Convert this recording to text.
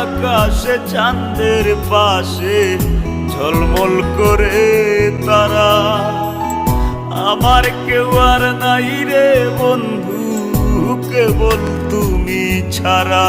আকাশে চাঁদের পাশে ঝলমল করে তারা। আমার কেউ আর নাই রে বন্ধু, কেবল তুমি ছাড়া।